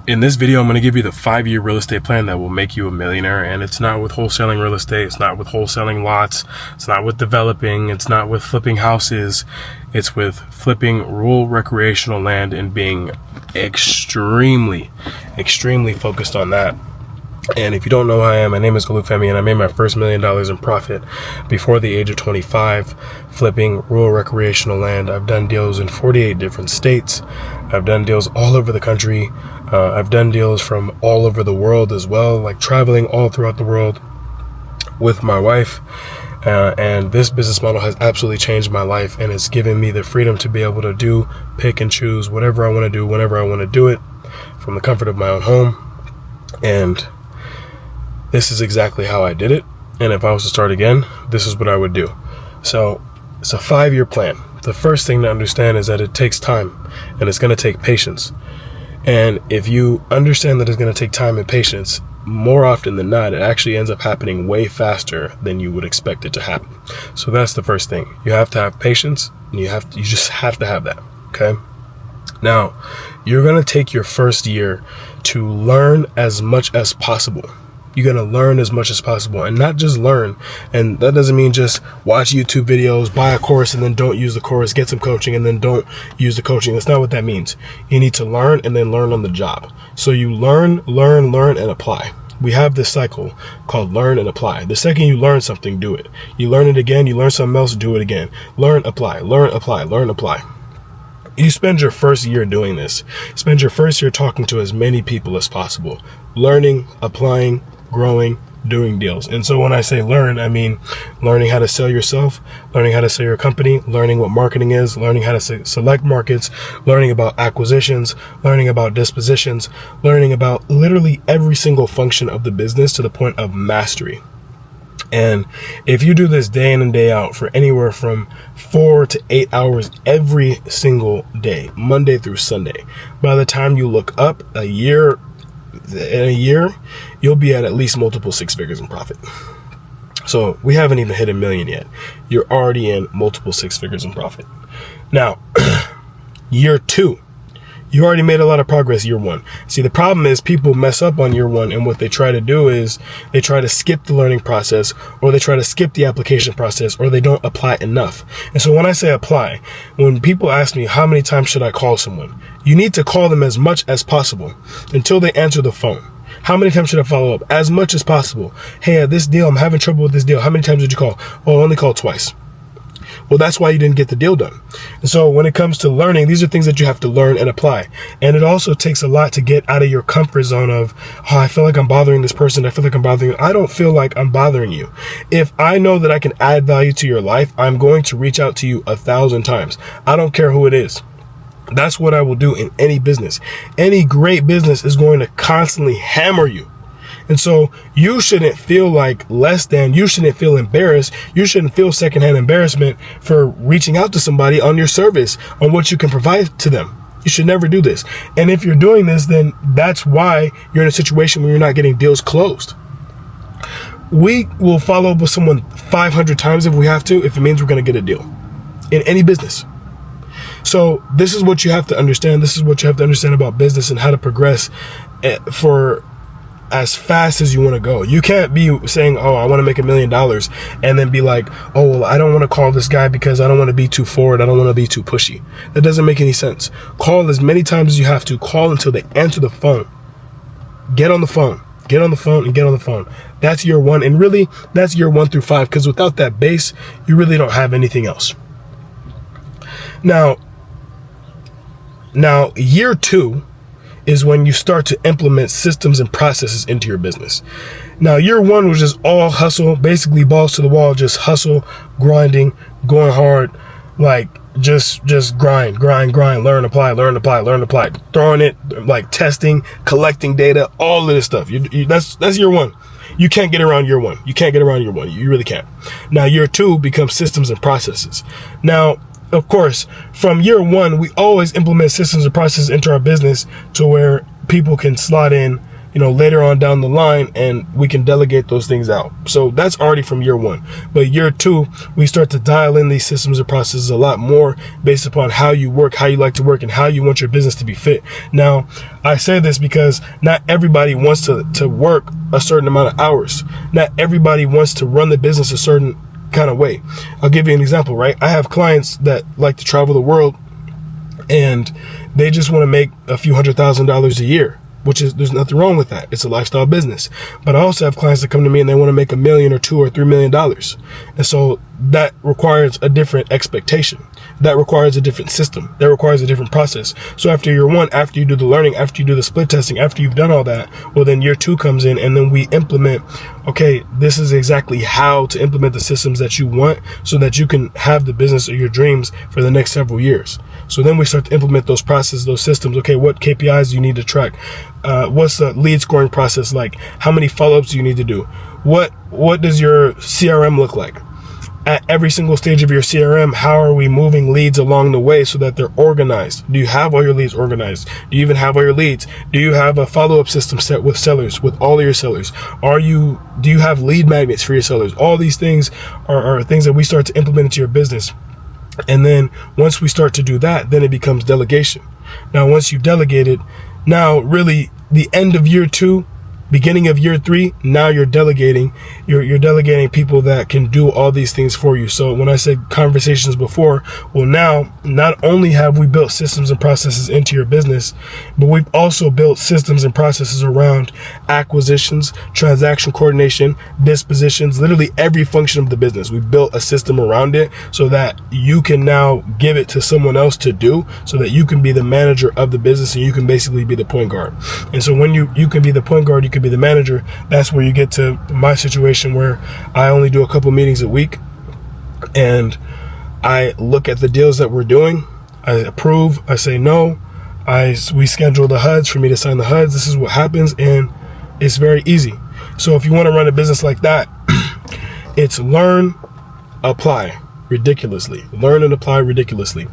In this video, I'm going to give you the 5-year real estate plan that will make you a millionaire. And it's not with wholesaling real estate. It's not with wholesaling lots. It's not with developing. It's not with flipping houses. It's with flipping rural recreational land and being extremely focused on that. And if you don't know who I am, my name is Olufemi, and I made my first $1 million in profit before the age of 25, flipping rural recreational land. I've done deals in 48 different states. I've done deals all over the country. I've done deals from all over the world as well, like traveling all throughout the world with my wife. And this business model has absolutely changed my life, and it's given me the freedom to be able to pick and choose whatever I want to do, whenever I want to do it, from the comfort of my own home. And this is exactly how I did it. And if I was to start again, this is what I would do. So it's a 5-year plan. The first thing to understand is that it takes time, and it's going to take patience. And if you understand that it's going to take time and patience, more often than not, it actually ends up happening way faster than you would expect it to happen. So that's the first thing. You have to have patience, and you just have to have that. Okay. Now, you're going to take your first year to learn as much as possible. You're going to learn as much as possible, and not just learn. And that doesn't mean just watch YouTube videos, buy a course, and then don't use the course, get some coaching, and then don't use the coaching. That's not what that means. You need to learn and then learn on the job. So you learn, and apply. We have this cycle called learn and apply. The second you learn something, do it. You learn it again, you learn something else, do it again. Learn, apply, learn, apply, learn, apply. You spend your first year doing this. Spend your first year talking to as many people as possible. Learning, applying, growing, doing deals. And so when I say learn, I mean learning how to sell yourself, learning how to sell your company, learning what marketing is, learning how to select markets, learning about acquisitions, learning about dispositions, learning about literally every single function of the business to the point of mastery. And if you do this day in and day out for anywhere from 4 to 8 hours every single day, Monday through Sunday, by the time you look up in a year, you'll be at least multiple 6 figures in profit. So we haven't even hit $1 million yet. You're already in multiple 6 figures in profit. Now, year 2, you already made a lot of progress year 1. See, the problem is people mess up on year 1, and what they try to do is they try to skip the learning process, or they try to skip the application process, or they don't apply enough. And so when I say apply, when people ask me how many times should I call someone, you need to call them as much as possible until they answer the phone. How many times should I follow up? As much as possible. Hey, this deal, I'm having trouble with this deal. How many times did you call? Oh, I only called twice. Well, that's why you didn't get the deal done. And so when it comes to learning, these are things that you have to learn and apply. And it also takes a lot to get out of your comfort zone of, oh, I feel like I'm bothering this person. I feel like I'm bothering you. I don't feel like I'm bothering you. If I know that I can add value to your life, I'm going to reach out to you 1,000 times. I don't care who it is. That's what I will do in any business. Any great business is going to constantly hammer you. And so you shouldn't feel like less than, you shouldn't feel embarrassed. You shouldn't feel secondhand embarrassment for reaching out to somebody on your service, on what you can provide to them. You should never do this. And if you're doing this, then that's why you're in a situation where you're not getting deals closed. We will follow up with someone 500 times if we have to, if it means we're going to get a deal in any business. So this is what you have to understand. This is what you have to understand about business and how to progress for as fast as you want to go. You can't be saying, oh, I want to make $1 million, and then be like, oh, well, I don't want to call this guy because I don't want to be too forward. I don't want to be too pushy. That doesn't make any sense. Call as many times as you have to. Call until they answer the phone. Get on the phone. Get on the phone and get on the phone. That's year 1. And really, that's year 1 through 5, because without that base, you really don't have anything else. Now, year 2 is when you start to implement systems and processes into your business. Now, year 1 was just all hustle, basically balls to the wall, just hustle, grinding, going hard, like just grind, learn, apply, throwing it, like testing, collecting data, all of this stuff. That's year 1. You can't get around year 1. You really can't. Now, year 2 becomes systems and processes. Now, of course, from year 1, we always implement systems and processes into our business to where people can slot in later on down the line, and we can delegate those things out. So that's already from year one. But year two, we start to dial in these systems and processes a lot more based upon how you work, how you like to work, and how you want your business to be fit. Now, I say this because not everybody wants to work a certain amount of hours. Not everybody wants to run the business a certain kind of way. I'll give you an example, right? I have clients that like to travel the world, and they just want to make a few $100,000 a year, which is, there's nothing wrong with that. It's a lifestyle business. But I also have clients that come to me and they want to make $1 million or $2 or $3 million. And so that requires a different expectation. That requires a different system. That requires a different process. So after year one, after you do the learning, after you do the split testing, after you've done all that, well, then year two comes in, and then we implement, okay, this is exactly how to implement the systems that you want so that you can have the business of your dreams for the next several years. So then we start to implement those processes, those systems. Okay, what KPIs do you need to track? What's the lead scoring process like? How many follow-ups do you need to do? What does your CRM look like? At every single stage of your CRM, how are we moving leads along the way so that they're organized? Do you have all your leads organized? Do you even have all your leads? Do you have a follow-up system set with sellers, with all of your sellers? Do you have lead magnets for your sellers? All these things are things that we start to implement into your business. And then once we start to do that, then it becomes delegation. Now, once you've delegated, now really the end of year two, beginning of year three, now you're delegating. You're delegating people that can do all these things for you. So when I said conversations before, well, now not only have we built systems and processes into your business, but we've also built systems and processes around acquisitions, transaction coordination, dispositions, literally every function of the business. We built a system around it so that you can now give it to someone else to do, so that you can be the manager of the business and you can basically be the point guard. And so when you can be the point guard, you can be the manager. That's where you get to my situation where I only do a couple meetings a week, and I look at the deals that we're doing. I approve, I say no, we schedule the HUDs for me to sign the HUDs. This is what happens, and it's very easy. So if you want to run a business like that, it's learn, apply ridiculously. Learn and apply ridiculously.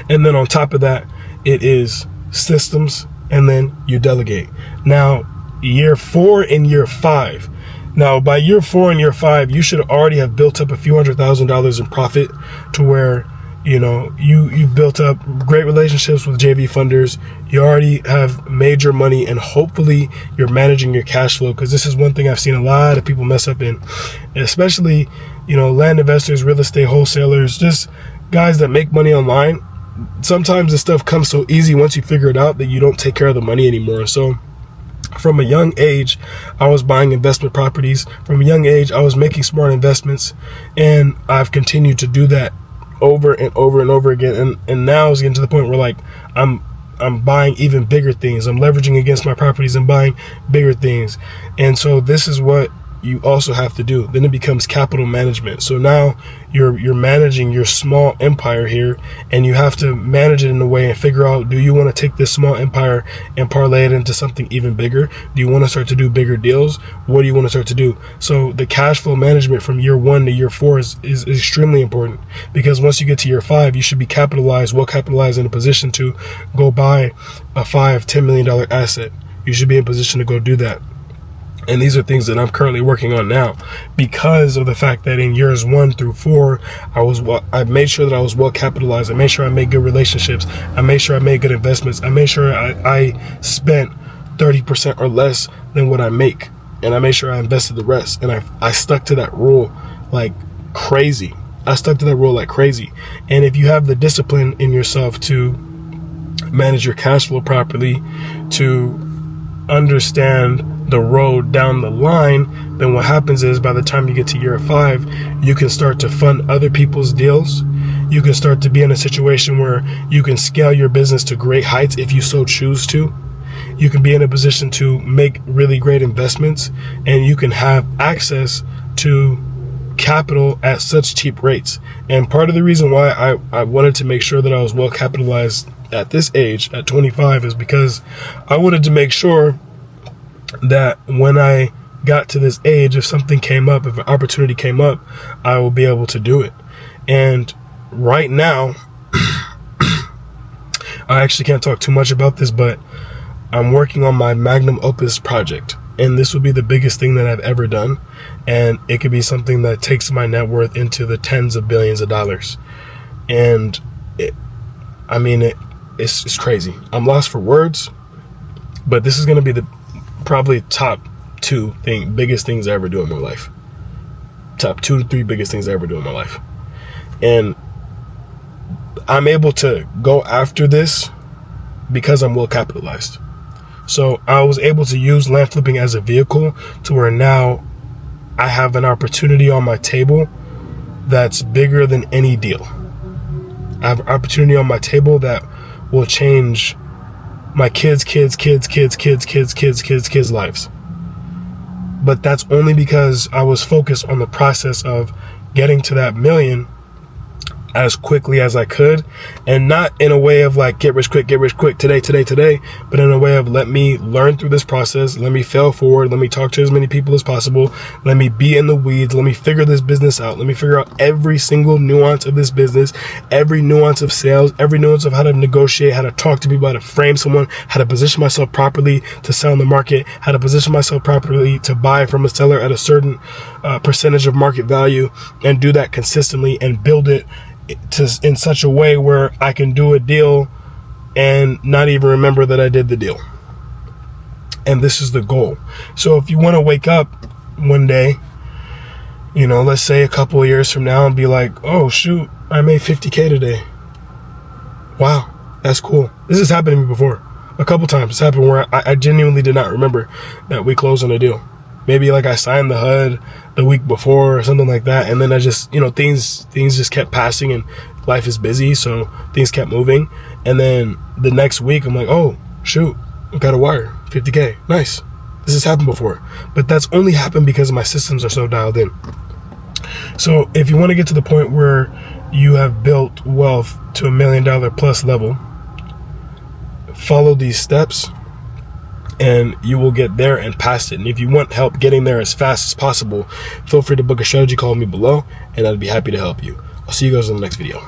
And then on top of that, it is systems, and then you delegate. Now, year 4 and year 5. Now, by year 4 and year 5, you should already have built up a few $100,000 in profit, to where, you've built up great relationships with JV funders. You already have made your money, and hopefully you're managing your cash flow, because this is one thing I've seen a lot of people mess up in, especially, land investors, real estate wholesalers, just guys that make money online. Sometimes this stuff comes so easy once you figure it out that you don't take care of the money anymore. So from a young age, I was buying investment properties. From a young age, I was making smart investments, and I've continued to do that over and over and over again. And now it's getting to the point where, like, I'm buying even bigger things. I'm leveraging against my properties and buying bigger things. And so this is what you also have to do. Then it becomes capital management. So now you're managing your small empire here, and you have to manage it in a way and figure out, do you want to take this small empire and parlay it into something even bigger? Do you want to start to do bigger deals? What do you want to start to do? So the cash flow management from year 1 to year 4 is extremely important, because once you get to year 5, you should be well capitalized, in a position to go buy a $5-10 million asset. You should be in position to go do that. And these are things that I'm currently working on now, because of the fact that in years 1 through 4, I made sure that I was well capitalized. I made sure I made good relationships. I made sure I made good investments. I made sure I spent 30% or less than what I make, and I made sure I invested the rest. And I stuck to that rule like crazy. And if you have the discipline in yourself to manage your cash flow properly, to understand the road down the line, then what happens is, by the time you get to year 5, you can start to fund other people's deals. You can start to be in a situation where you can scale your business to great heights if you so choose to. You can be in a position to make really great investments, and you can have access to capital at such cheap rates. And part of the reason why I wanted to make sure that I was well capitalized at this age, at 25, is because I wanted to make sure that when I got to this age, if something came up, if an opportunity came up, I will be able to do it. And right now, I actually can't talk too much about this, but I'm working on my magnum opus project, and this will be the biggest thing that I've ever done, and it could be something that takes my net worth into the tens of billions of dollars. And it's crazy. I'm lost for words, but this is going to be the probably top two biggest things I ever do in my life. Top 2 to 3 biggest things I ever do in my life. And I'm able to go after this because I'm well capitalized. So I was able to use land flipping as a vehicle to where now I have an opportunity on my table that's bigger than any deal. I have an opportunity on my table that will change my kids' lives. But that's only because I was focused on the process of getting to that million as quickly as I could, and not in a way of like get rich quick today, but in a way of let me learn through this process, let me fail forward, let me talk to as many people as possible, let me be in the weeds, let me figure this business out, let me figure out every single nuance of this business, every nuance of sales, every nuance of how to negotiate, how to talk to people, how to frame someone, how to position myself properly to sell in the market, how to position myself properly to buy from a seller at a certain percentage of market value, and do that consistently and build it in such a way where I can do a deal and not even remember that I did the deal. And this is the goal. So if you want to wake up one day, let's say a couple of years from now, and be like, oh shoot, I made 50K today. Wow, that's cool. This has happened to me before. A couple times. It's happened where I genuinely did not remember that we closed on a deal. Maybe like I signed the HUD the week before or something like that. And then I just, things just kept passing, and life is busy. So things kept moving. And then the next week I'm like, oh shoot, I got a wire, 50K. Nice. This has happened before, but that's only happened because my systems are so dialed in. So if you want to get to the point where you have built wealth to $1 million plus level, follow these steps, and you will get there and past it. And if you want help getting there as fast as possible, feel free to book a strategy call with me below, and I'd be happy to help you. I'll see you guys in the next video.